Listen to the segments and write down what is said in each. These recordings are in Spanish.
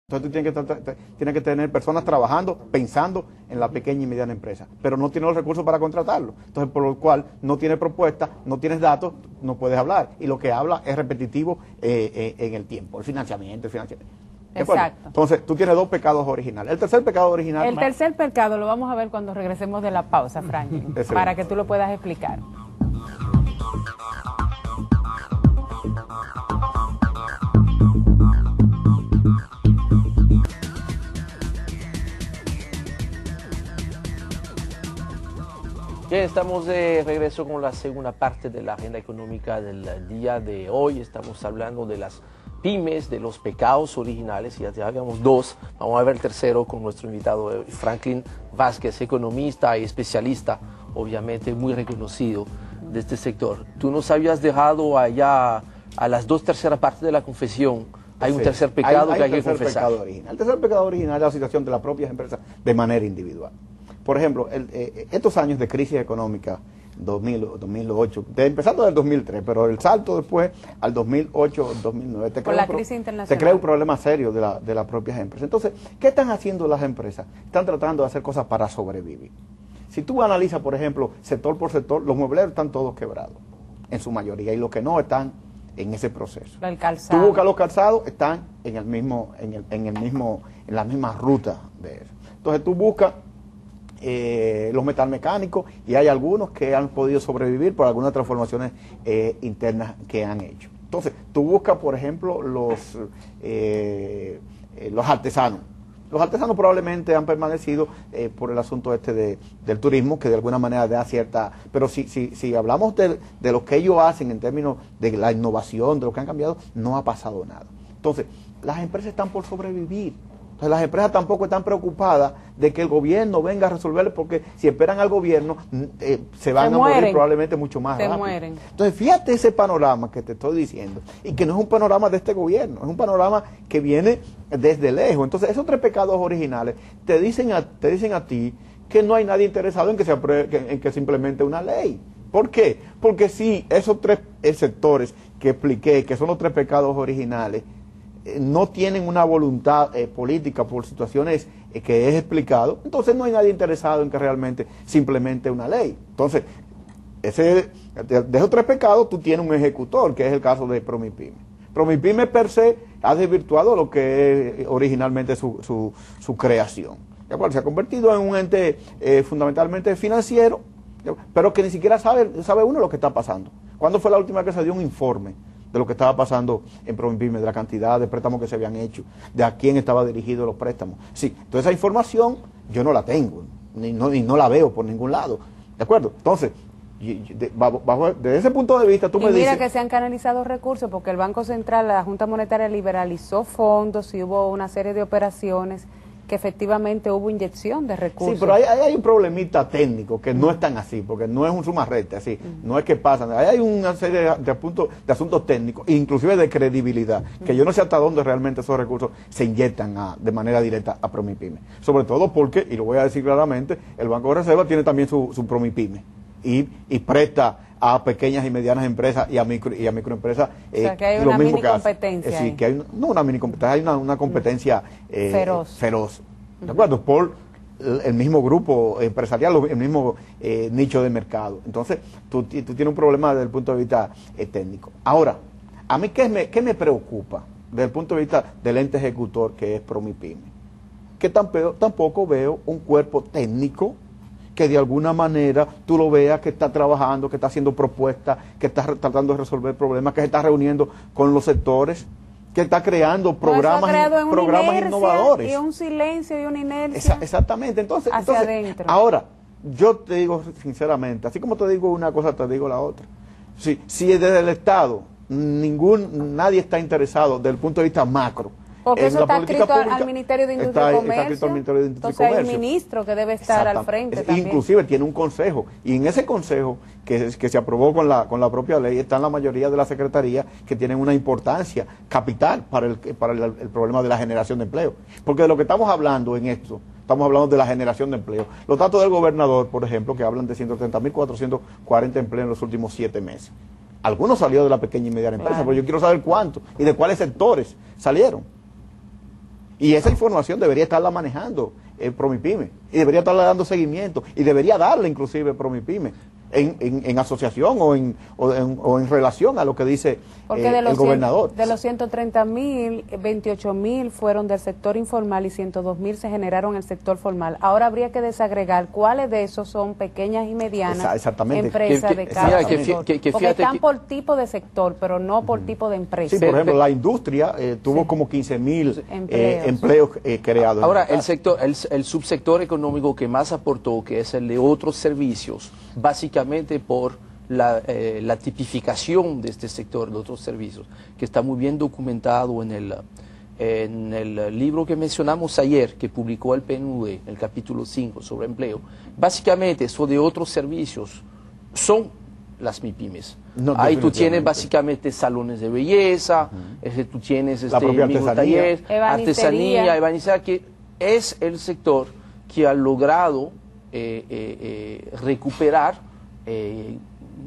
Entonces tú tienes que tener personas trabajando, pensando en la pequeña y mediana empresa, pero no tienes los recursos para contratarlo. Entonces, por lo cual no tienes propuesta, no tienes datos, no puedes hablar. Y lo que habla es repetitivo en el tiempo, el financiamiento. Exacto. Entonces, tú tienes dos pecados originales. El tercer pecado original... El tercer pecado lo vamos a ver cuando regresemos de la pausa, Franklin, para que tú lo puedas explicar. Bien, estamos de regreso con la segunda parte de la agenda económica del día de hoy. Estamos hablando de las pymes, de los pecados originales, y ya habíamos dos. Vamos a ver el tercero con nuestro invitado Franklin Vázquez, economista y especialista, obviamente muy reconocido de este sector. Tú nos habías dejado allá a las dos terceras partes de la confesión. Hay un tercer pecado que hay que confesar. El tercer pecado original es la situación de las propias empresas de manera individual. Por ejemplo, estos años de crisis económica, 2008, empezando del 2003, pero el salto después al 2008, 2009, se crea un problema serio de las propias empresas. Entonces, ¿qué están haciendo las empresas? Están tratando de hacer cosas para sobrevivir. Si tú analizas, por ejemplo, sector por sector, los muebleros están todos quebrados, en su mayoría, y los que no están en ese proceso. El calzado. Tú buscas los calzados, están en la misma ruta de eso. Entonces tú buscas los metalmecánicos, y hay algunos que han podido sobrevivir por algunas transformaciones internas que han hecho. Entonces, tú buscas, por ejemplo, los artesanos. Los artesanos probablemente han permanecido por el asunto del turismo, que de alguna manera da cierta... Pero si hablamos de lo que ellos hacen en términos de la innovación, de lo que han cambiado, no ha pasado nada. Entonces, las empresas están por sobrevivir. Entonces, las empresas tampoco están preocupadas de que el gobierno venga a resolverles, porque si esperan al gobierno, se van a morir probablemente mucho más rápido. Entonces, fíjate ese panorama que te estoy diciendo, y que no es un panorama de este gobierno, es un panorama que viene desde lejos. Entonces, esos tres pecados originales te dicen a ti que no hay nadie interesado en que se apruebe, en que se implemente una ley. ¿Por qué? Porque si esos tres sectores que expliqué, que son los tres pecados originales, no tienen una voluntad política por situaciones que es explicado, entonces no hay nadie interesado en que realmente se implemente una ley. Entonces, de esos tres pecados tú tienes un ejecutor, que es el caso de Promipyme. Promipyme per se ha desvirtuado lo que es originalmente su creación, ¿de acuerdo? Se ha convertido en un ente fundamentalmente financiero, pero que ni siquiera sabe uno lo que está pasando. ¿Cuándo fue la última vez que se dio un informe de lo que estaba pasando en Promipyme, de la cantidad de préstamos que se habían hecho, de a quién estaba dirigido los préstamos? Sí, toda esa información yo no la tengo, ni no la veo por ningún lado, ¿de acuerdo? Entonces, desde ese punto de vista tú me dices... Mira que se han canalizado recursos, porque el Banco Central, la Junta Monetaria liberalizó fondos y hubo una serie de operacionnes que efectivamente hubo inyección de recursos. Sí, pero ahí hay un problemita técnico que no es tan así, porque no es un sumarrete así, no es que pasan. Ahí hay una serie de asuntos técnicos, inclusive de credibilidad, que yo no sé hasta dónde realmente esos recursos se inyectan de manera directa a Promipyme. Sobre todo porque, y lo voy a decir claramente, el Banco de Reserva tiene también su Promipyme y presta a pequeñas y medianas empresas y a microempresas. O sea, que hay una mini competencia. Sí, que hay una mini competencia, hay una competencia feroz. ¿De acuerdo? Por el mismo grupo empresarial, el mismo nicho de mercado. Entonces, tú tienes un problema desde el punto de vista técnico. Ahora, a mí, ¿qué me preocupa desde el punto de vista del ente ejecutor que es Promipyme? Que tampoco veo un cuerpo técnico que de alguna manera tú lo veas que está trabajando, que está haciendo propuestas, que está tratando de resolver problemas, que se está reuniendo con los sectores, que está creando programas innovadores. Y un silencio y una inercia. Exactamente. Entonces, adentro. Ahora, yo te digo sinceramente, así como te digo una cosa, te digo la otra. Si desde el Estado nadie está interesado desde el punto de vista macro, porque eso está escrito al Ministerio de Industria y Comercio. Entonces hay un ministro que debe estar al frente también. Inclusive tiene un consejo, y en ese consejo que se aprobó con la propia ley están la mayoría de las secretarías que tienen una importancia capital para el problema de la generación de empleo. Porque de lo que estamos hablando en esto, estamos hablando de la generación de empleo. Los datos del gobernador, por ejemplo, que hablan de 130.440 empleos en los últimos 7 meses. Algunos salieron de la pequeña y mediana empresa, pero yo quiero saber cuántos y de cuáles sectores salieron. Y esa información debería estarla manejando Promipyme, y debería estarle dando seguimiento, y debería darle inclusive Promipyme en asociación o en relación a lo que dice porque de el gobernador. De los 130.000, 28.000 fueron del sector informal y 102.000 se generaron en el sector formal. Ahora habría que desagregar cuáles de esos son pequeñas y medianas empresas de cada sector. Porque están por tipo de sector, pero no por tipo de empresa. Sí, por ejemplo, la industria tuvo como 15.000 empleos creados. Ahora, el subsector económico que más aportó, que es el de otros servicios, básicamente por la tipificación de este sector, de otros servicios, que está muy bien documentado en el libro que mencionamos ayer, que publicó el PNUD, el capítulo 5 sobre empleo. Básicamente, eso de otros servicios son las MIPYMES. No, ahí tú tienes básicamente salones de belleza, tú tienes taller, artesanía, ebanistería, que es el sector que ha logrado recuperar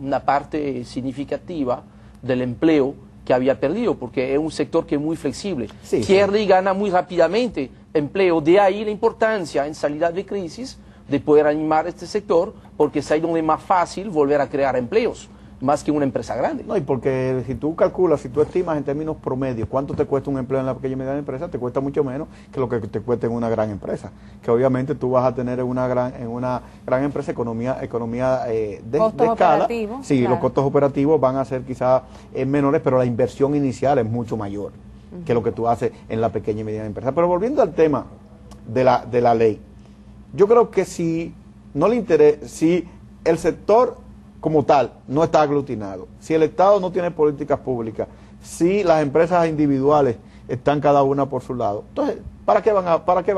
una parte significativa del empleo que había perdido, porque es un sector que es muy flexible, pierde y gana muy rápidamente empleo. De ahí la importancia en salida de crisis de poder animar este sector, porque es ahí donde es más fácil volver a crear empleos, más que una empresa grande. No, y porque si tú calculas, si tú estimas en términos promedios cuánto te cuesta un empleo en la pequeña y mediana empresa, te cuesta mucho menos que lo que te cuesta en una gran empresa. Que obviamente tú vas a tener en una gran empresa economía de escala. Sí, claro. Los costos operativos van a ser quizás menores, pero la inversión inicial es mucho mayor que lo que tú haces en la pequeña y mediana empresa. Pero volviendo al tema de la ley, yo creo que si no le interesa, si el sector como tal no está aglutinado, si el Estado no tiene políticas públicas, si las empresas individuales están cada una por su lado, entonces, ¿para qué van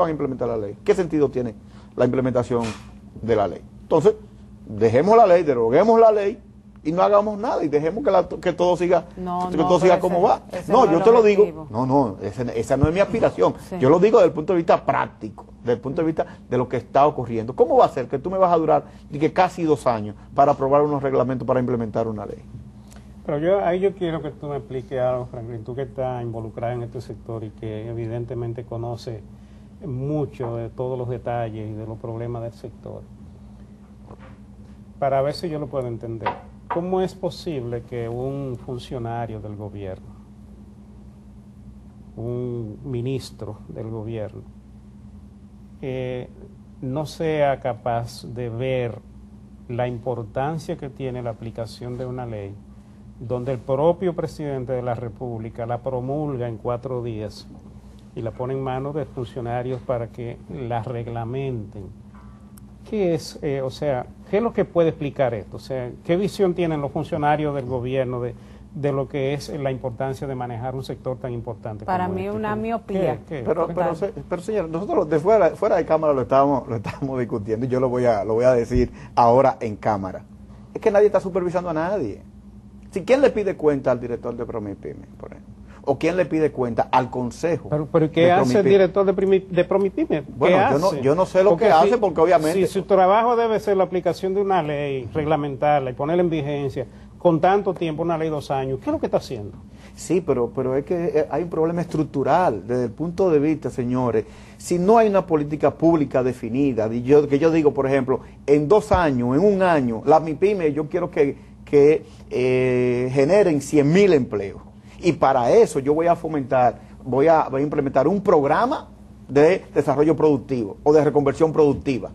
a implementar la ley? ¿Qué sentido tiene la implementación de la ley? Entonces, dejemos la ley, deroguemos la ley y no hagamos nada y dejemos que todo siga, todo siga como va. No, yo te lo digo. No, esa no es mi aspiración. Sí. Yo lo digo desde el punto de vista práctico, desde el punto de vista de lo que está ocurriendo. ¿Cómo va a ser que tú me vas a durar casi 2 años para aprobar unos reglamentos para implementar una ley? Pero yo quiero que tú me expliques algo, Franklin, tú que estás involucrado en este sector y que evidentemente conoce mucho de todos los detalles y de los problemas del sector, para ver si yo lo puedo entender. ¿Cómo es posible que un funcionario del gobierno, un ministro del gobierno, no sea capaz de ver la importancia que tiene la aplicación de una ley, donde el propio presidente de la República la promulga en 4 días y la pone en manos de funcionarios para que la reglamenten? ¿Qué es, qué es lo que puede explicar esto? O sea, ¿qué visión tienen los funcionarios del gobierno de lo que es la importancia de manejar un sector tan importante? Para mí es una miopía. Pero señor, nosotros de fuera de cámara lo estábamos discutiendo y yo lo voy a decir ahora en cámara. Es que nadie está supervisando a nadie. Si ¿quién le pide cuenta al director de Promipyme, por ejemplo? ¿O quién le pide cuenta al consejo? Pero ¿qué hace el director de Promipyme? Bueno, yo no sé lo que hace, porque obviamente... Si su trabajo debe ser la aplicación de una ley, reglamentarla y ponerla en vigencia, con tanto tiempo, una ley 2 años, ¿qué es lo que está haciendo? Sí, pero es que hay un problema estructural desde el punto de vista, señores. Si no hay una política pública definida, que yo digo, por ejemplo, en 2 años, en 1 año, las MIPYME yo quiero que generen 100.000 empleos. Y para eso yo voy a implementar un programa de desarrollo productivo o de reconversión productiva.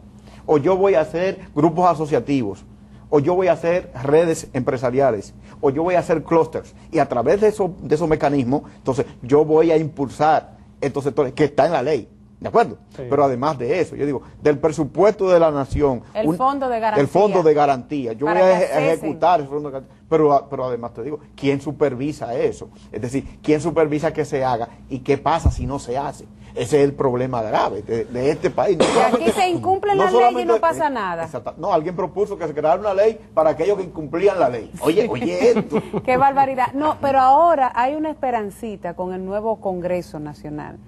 O yo voy a hacer grupos asociativos, o yo voy a hacer redes empresariales, o yo voy a hacer clústeres. Y a través de esos mecanismos, entonces yo voy a impulsar estos sectores que está en la ley. ¿De acuerdo? Sí. Pero además de eso, yo digo, del presupuesto de la nación, el fondo de garantía. El fondo de garantía. Yo voy a ejecutar ese fondo de garantía. Pero además te digo, ¿quién supervisa eso? Es decir, ¿quién supervisa que se haga y qué pasa si no se hace? Ese es el problema grave de este país. Y aquí se incumple la ley y no pasa nada. Exacto. No, alguien propuso que se creara una ley para aquellos que incumplían la ley. Oye esto. Qué barbaridad. No, pero ahora hay una esperancita con el nuevo Congreso Nacional.